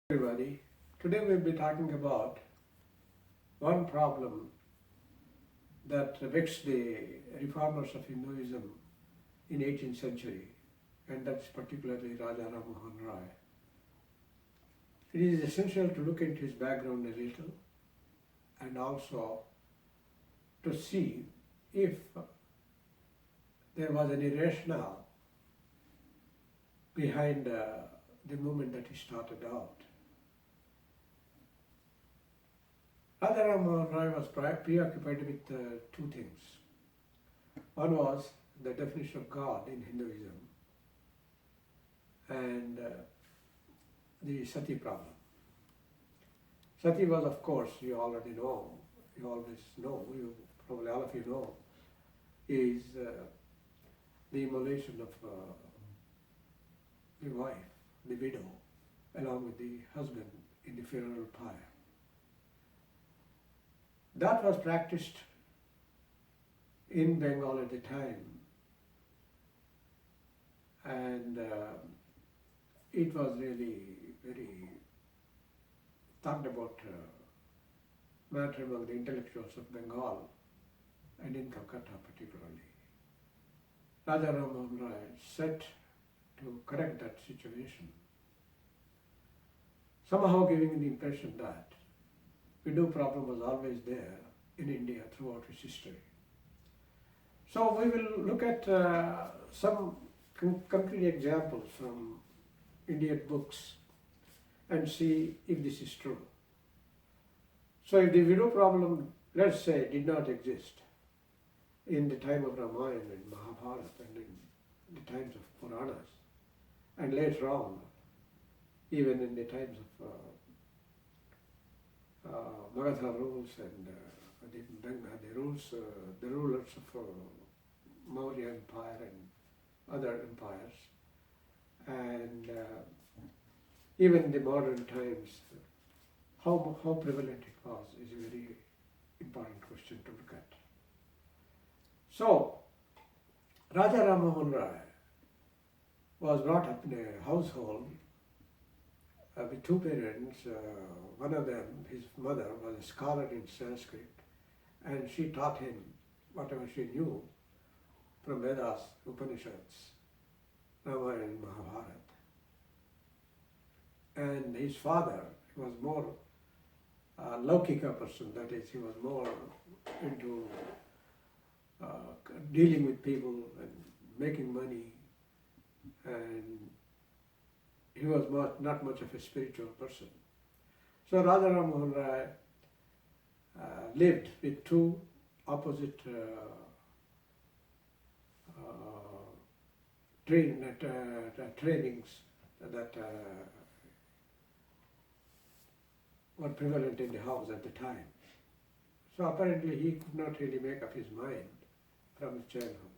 Everybody. Today we'll be talking about one problem that vexed the reformers of Hinduism in 18th century, and that's particularly Raja Ram Mohan Roy. It is essential to look into his background a little and also to see if there was any rationale behind the movement that he started out. Raja Ram Mohan Roy was preoccupied with two things. One was the definition of God in Hinduism and the sati problem. Sati was, of course, you already know, you always know, probably all of you know, is the immolation of the wife, the widow, along with the husband in the funeral pyre. That was practiced in Bengal at the time, and it was really very talked about matter among the intellectuals of Bengal and in Calcutta particularly. Raja Ram Mohan Roy set to correct that situation, somehow giving the impression that widow problem was always there in India throughout its history. So we will look at some concrete examples from Indian books and see if this is true. So if the widow problem, let's say, did not exist in the time of Ramayana and Mahabharata and in the times of Puranas, and later on, even in the times of Magadha rules and the rulers of Maurya Empire and other empires, and even in the modern times, how prevalent it was is a very important question to look at. So, Raja Ram Mohan Roy was brought up in a household with two parents. One of them, his mother, was a scholar in Sanskrit, and she taught him whatever she knew from Vedas, Upanishads, Ramayana and Mahabharata. And his father was more Laukika person, that is, he was more into dealing with people and making money, and he was not much of a spiritual person. So Raja Ram Mohan Roy lived with two opposite trainings that were prevalent in the house at the time. So apparently he could not really make up his mind from his childhood.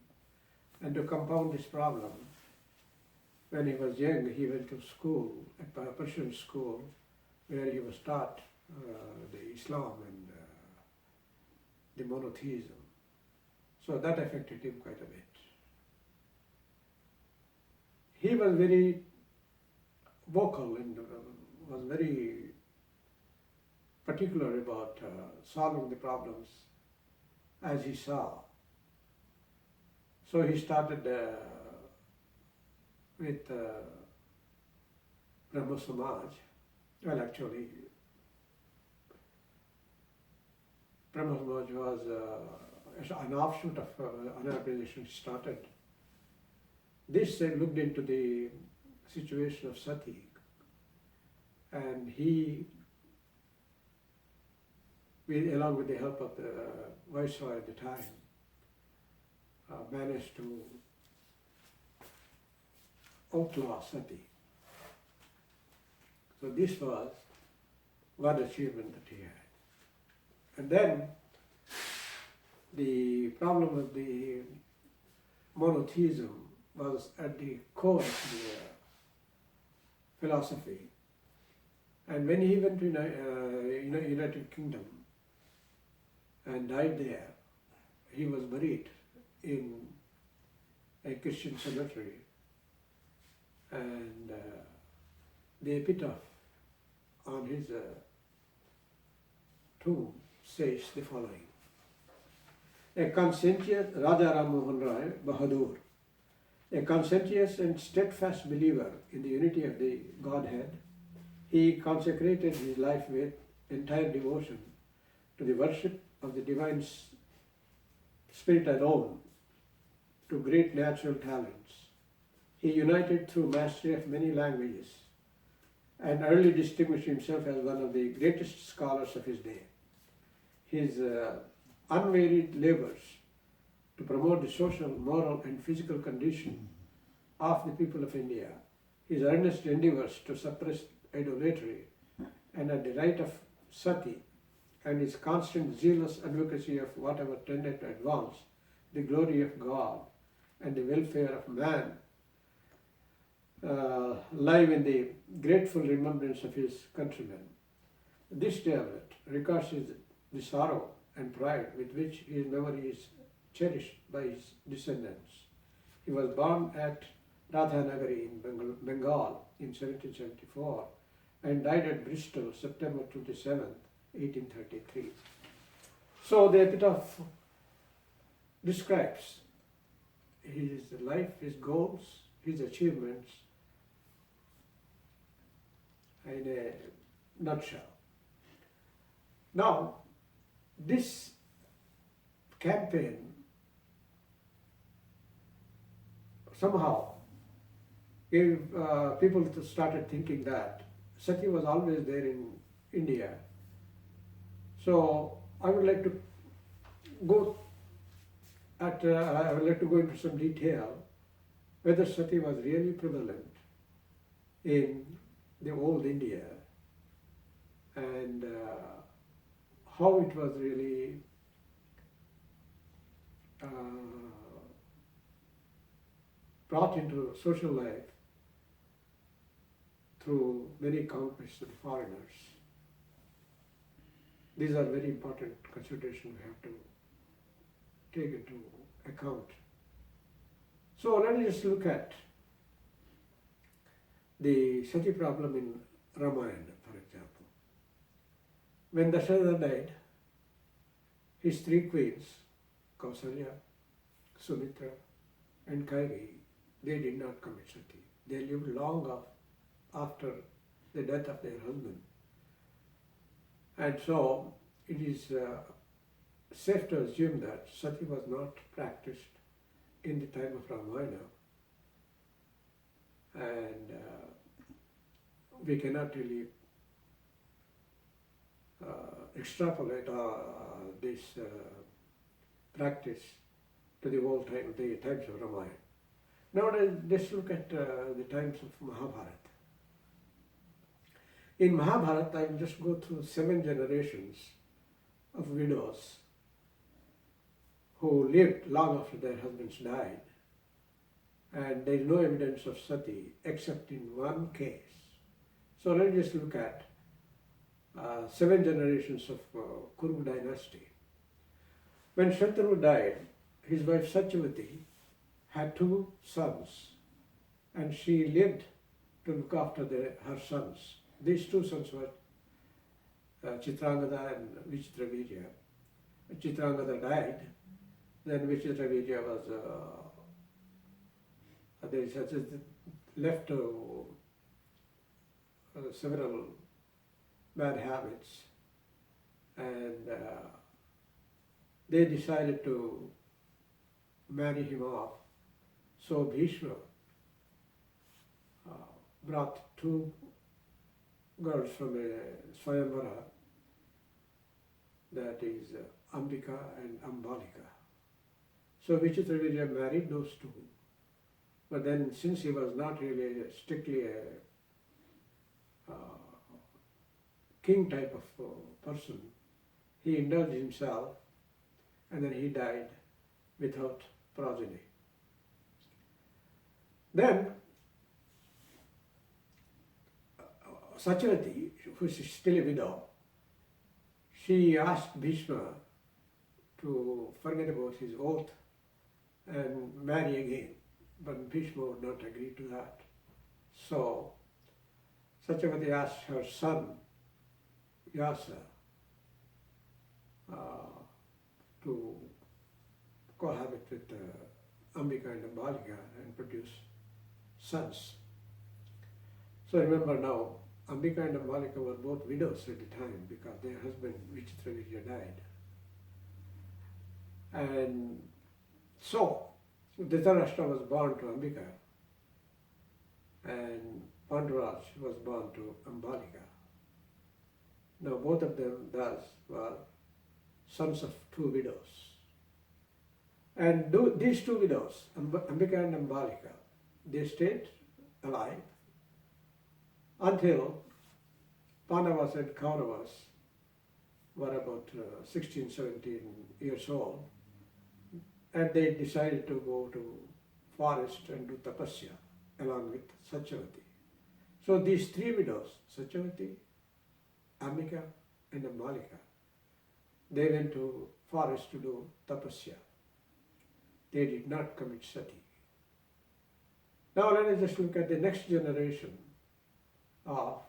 And to compound this problem, when he was young, he went to school, a Persian school, where he was taught the Islam and the monotheism. So that affected him quite a bit. He was very vocal and was very particular about solving the problems as he saw. So he started with Brahma Samaj. Well, actually, Brahma Samaj was an offshoot of an organization he started. This looked into the situation of sati, and he, along with the help of the viceroy at the time, managed to outlaw sati. So this was one achievement that he had. And then the problem of the monotheism was at the core of the philosophy. And when he went to United Kingdom and died there, he was buried in a Christian cemetery, and the epitaph on his tomb says the following. A conscientious Raja Ram Mohan Roy, Bahadur, a conscientious and steadfast believer in the unity of the Godhead, he consecrated his life with entire devotion to the worship of the Divine Spirit alone, to great natural talents. He united through mastery of many languages and early distinguished himself as one of the greatest scholars of his day. His unwearied labors to promote the social, moral and physical condition of the people of India, his earnest endeavors to suppress idolatry and at the right of sati, and his constant zealous advocacy of whatever tended to advance the glory of God and the welfare of man, live in the grateful remembrance of his countrymen. This tablet records the sorrow and pride with which his memory is cherished by his descendants. He was born at Radhanagari in Bengal in 1774 and died at Bristol September 27, 1833. So the epitaph describes his life, his goals, his achievements in a nutshell. Now, this campaign somehow gave people started thinking that sati was always there in India. So I would like to go into some detail whether sati was really prevalent in the old India and how it was really brought into social life through many conquests of foreigners. These are very important considerations we have to take into account. So let us just look at the sati problem in Ramayana, for example. When Dasharatha died, his three queens, Kausalya, Sumitra, and Kaikeyi, they did not commit sati. They lived long after the death of their husband. And so it is safe to assume that sati was not practiced in the time of Ramayana. And we cannot really extrapolate this practice to the whole time, the times of Ramayana. Now let's look at the times of Mahabharata. In Mahabharata, I will just go through 7 generations of widows who lived long after their husbands died. And there is no evidence of sati except in one case. So let's just look at 7 generations of Kuru dynasty. When Shantanu died, his wife Satyavati had 2 sons, and she lived to look after her sons. These 2 sons were Chitrangada and Vichitravirya. Chitrangada died, then Vichitravirya was left several bad habits, and they decided to marry him off. So Bhishma brought 2 girls from a Swayamvara, that is Ambika and Ambalika. So Vichitravirya married those 2. But then, since he was not really strictly a king type of person, he indulged himself, and then he died without progeny. Then Satyavati, who is still a widow, she asked Bhishma to forget about his oath and marry again. But Bhishma would not agree to that. So Satyavati asked her son Yasa to cohabit with Ambika and Ambalika and produce sons. So remember now, Ambika and Ambalika were both widows at the time because their husband Vichitravirya died. And so Dhritarashtra was born to Ambika and Panduraj was born to Ambalika. Now both of them thus were sons of two widows. And these two widows, Ambika and Ambalika, they stayed alive until Pandavas and Kauravas were about 16, 17 years old, and they decided to go to forest and do tapasya along with Satyavati. So these three widows, Satyavati, Ambika and Ambalika, they went to forest to do tapasya. They did not commit sati. Now let us just look at the next generation of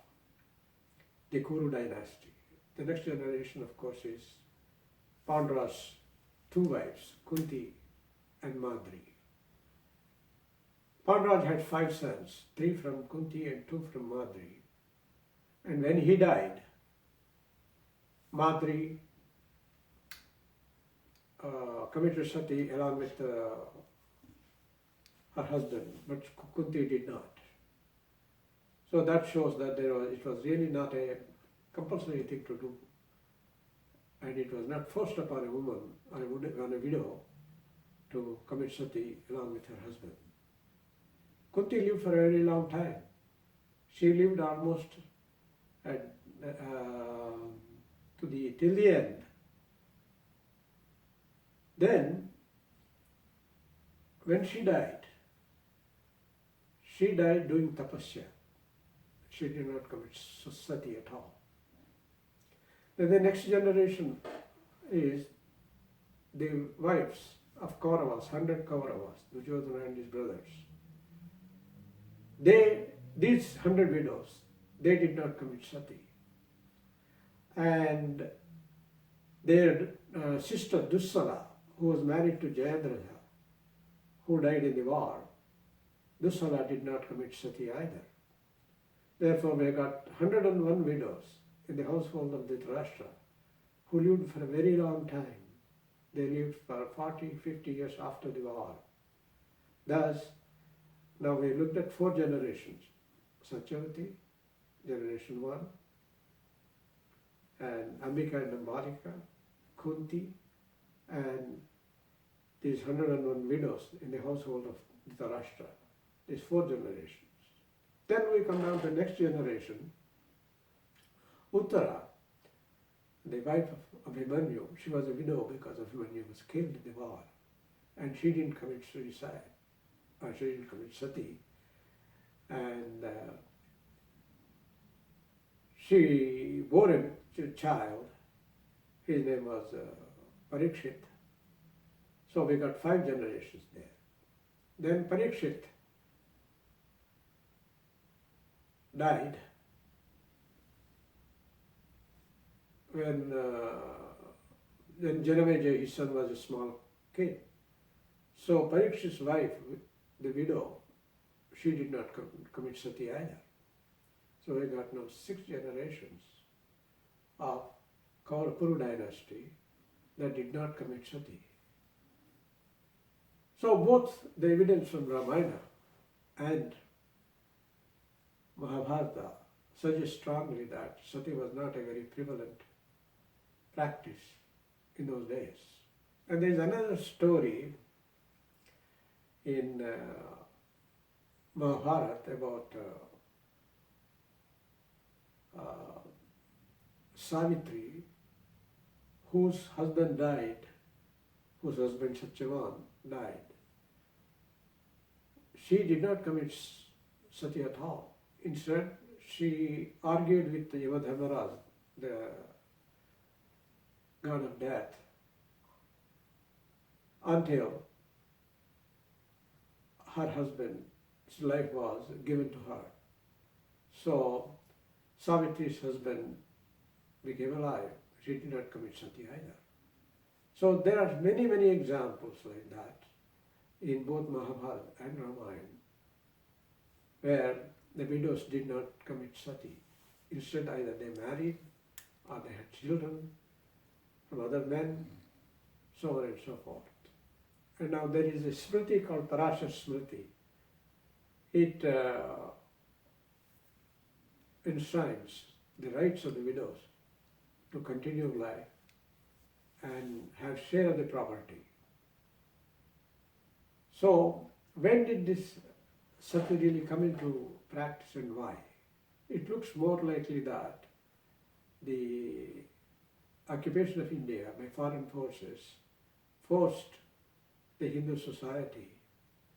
the Kuru dynasty. The next generation, of course, is Pandura's two wives, Kunti and Madri. Panduraj had 5 sons, 3 from Kunti and 2 from Madri. And when he died, Madri committed sati along with her husband, but Kunti did not. So that shows that it was really not a compulsory thing to do, and it was not forced upon a woman or on a widow to commit sati along with her husband. Kunti lived for a very long time. She lived almost till the end. Then, when she died doing tapasya. She did not commit sati at all. Then the next generation is the wives of Kauravas, 100 Kauravas, Duryodhana and his brothers. These 100 widows, they did not commit sati. And their sister Dussala, who was married to Jayadraja, who died in the war, Dussala did not commit sati either. Therefore, we got 101 widows in the household of Dhritarashtra who lived for a very long time. They lived for 40, 50 years after the war. Thus, now we looked at 4 generations. Satyavati, generation 1, and Ambika and Ambalika, Kunti, and these 101 widows in the household of Dhritarashtra. These 4 generations. Then we come down to the next generation. Uttara, the wife of Abhimanyu, she was a widow because Abhimanyu was killed in the war, and she didn't commit suicide, or she didn't commit sati, and she bore a child. His name was Parikshit. So we got 5 generations there. Then Parikshit died when Janamejaya, his son, was a small kid. So Parikshit's wife, the widow, she did not commit sati either. So we got now 6 generations of Kuru dynasty that did not commit sati. So both the evidence from Ramayana and Mahabharata suggest strongly that sati was not a very prevalent practice in those days. And there is another story in Mahabharata about Savitri, whose husband Satyavan died. She did not commit sati at all. Instead, she argued with Yamadharmaraj, the god of death, until her husband's life was given to her. So Savitri's husband became alive, she did not commit sati either. So there are many, many examples like that in both Mahabharata and Ramayana, where the widows did not commit sati. Instead, either they married or they had children from other men, so on and so forth. And now there is a smriti called Parashar Smriti. It enshrines the rights of the widows to continue life and have share of the property. So when did this sati really come into practice and why? It looks more likely that the occupation of India by foreign forces forced the Hindu society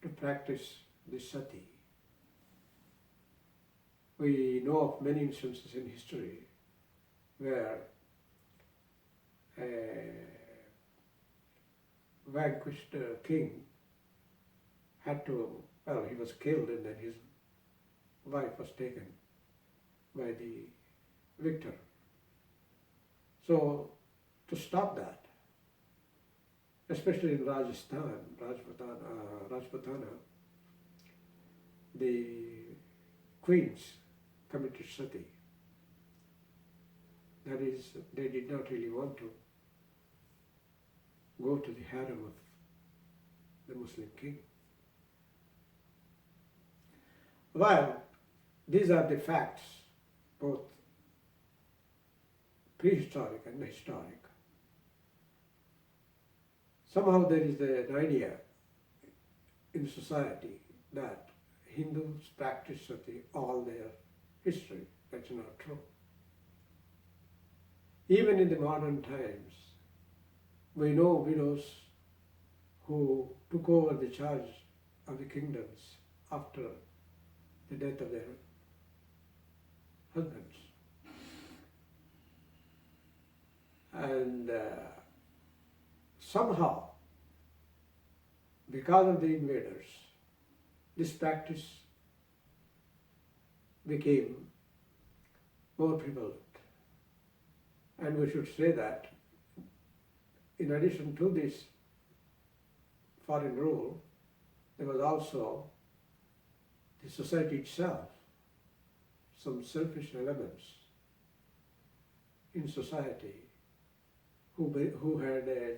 to practice this sati. We know of many instances in history where a vanquished king had to, well, he was killed and then his wife was taken by the victor. So to stop that, especially in Rajasthan, Rajputana, the queens committed sati. That is, they did not really want to go to the harem of the Muslim king. Well, these are the facts, both prehistoric and historic. Somehow there is an idea in society that Hindus practice sati all their history. That's not true. Even in the modern times, we know widows who took over the charge of the kingdoms after the death of their husbands. And somehow, because of the invaders, this practice became more prevalent. And we should say that in addition to this foreign rule, there was also the society itself, some selfish elements in society who had a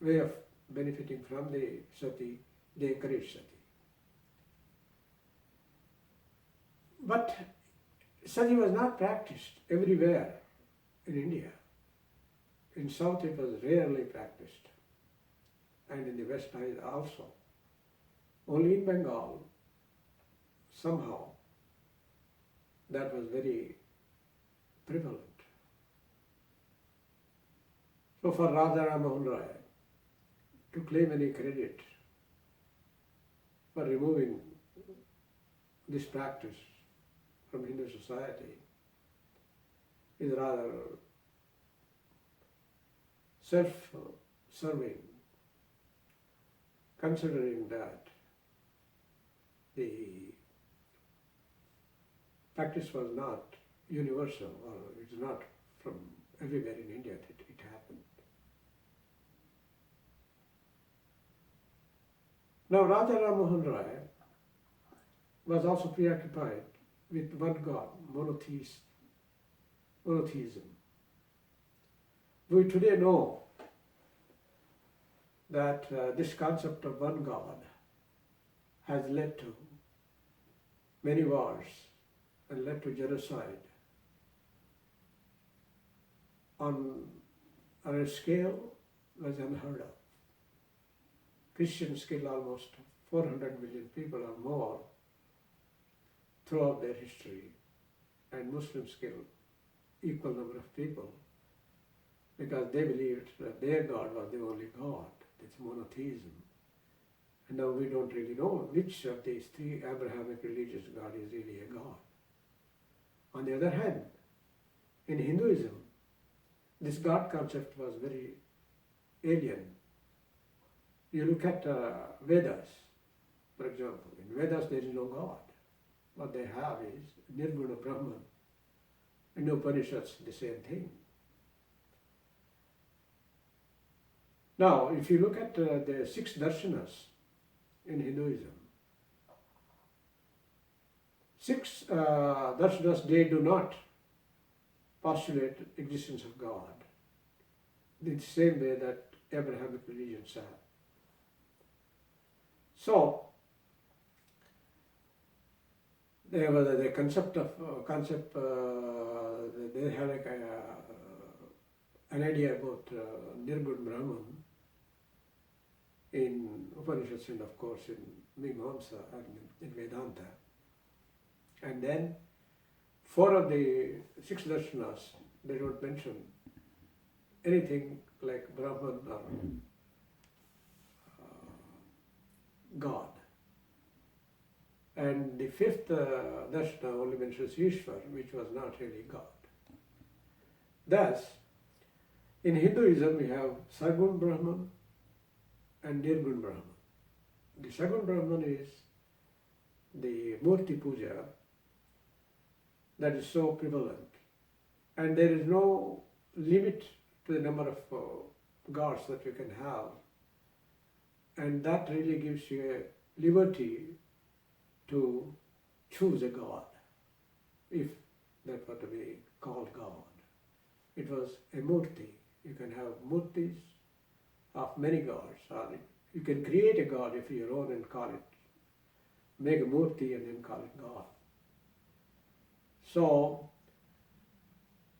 way of benefiting from the sati, they encouraged sati. But sati was not practiced everywhere in India. In South it was rarely practiced, and in the West also. Only in Bengal, somehow, that was very prevalent. So for Raja Ram Mohan Roy to claim any credit for removing this practice from Hindu society is rather self-serving, considering that the practice was not universal, or it's not from everywhere in India that it happened. Now Raja Ram Mohan Roy was also preoccupied with one God, monotheism. We today know that this concept of one God has led to many wars and led to genocide on a scale was unheard of. Christians killed almost 400 million people or more throughout their history, and Muslims killed equal number of people because they believed that their God was the only God. It's monotheism. And now we don't really know which of these three Abrahamic religious God is really a God. On the other hand, in Hinduism, this God concept was very alien. You look at Vedas, for example. In Vedas there is no God. What they have is Nirguna Brahman, And Upanishads, the same thing. Now, if you look at the 6 darshanas in Hinduism, 6 darshanas, they do not postulate existence of God in the same way that Abrahamic religions have. So, they have the concept of they have like an idea about Nirgun Brahman in Upanishads and of course in Mimamsa and in Vedanta. And then 4 of the 6 darshanas, they don't mention anything like Brahman or God. And the 5th darshana only mentions Ishvar, which was not really God. Thus, in Hinduism we have Sagun Brahman and Nirgun Brahman. The Sagun Brahman is the murti puja that is so prevalent, and there is no limit to the number of gods that you can have, and that really gives you a liberty to choose a god, if that were to be called God. It was a murti. You can have murtis of many gods, or you can create a god if your own and call it, make a murti and then call it God. So,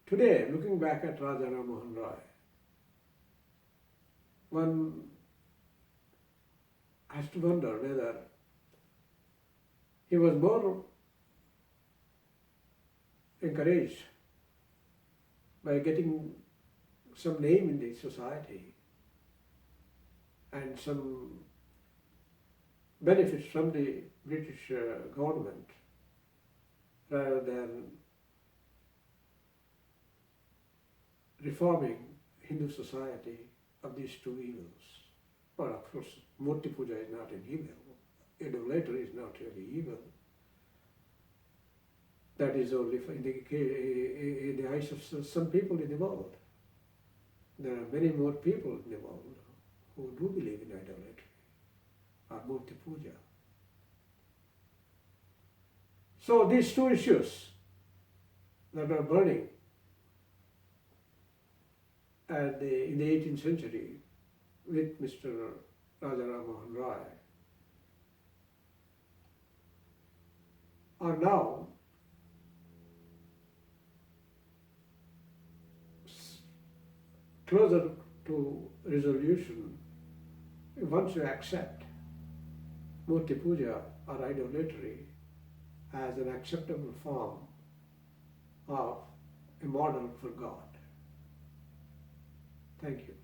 today, looking back at Raja Ram Mohan Roy, one has to wonder whether he was more encouraged by getting some name in the society and some benefits from the British government rather than reforming Hindu society of these 2 evils. But of course, murti puja is not an evil. Idolatry is not really evil. That is only in the eyes of some people in the world. There are many more people in the world who do believe in idolatry or murti puja. So these 2 issues that are burning in the 18th century with Mr. Raja Ram Mohan Roy are now closer to resolution once you accept murti puja or idolatry as an acceptable form of a model for God. Thank you.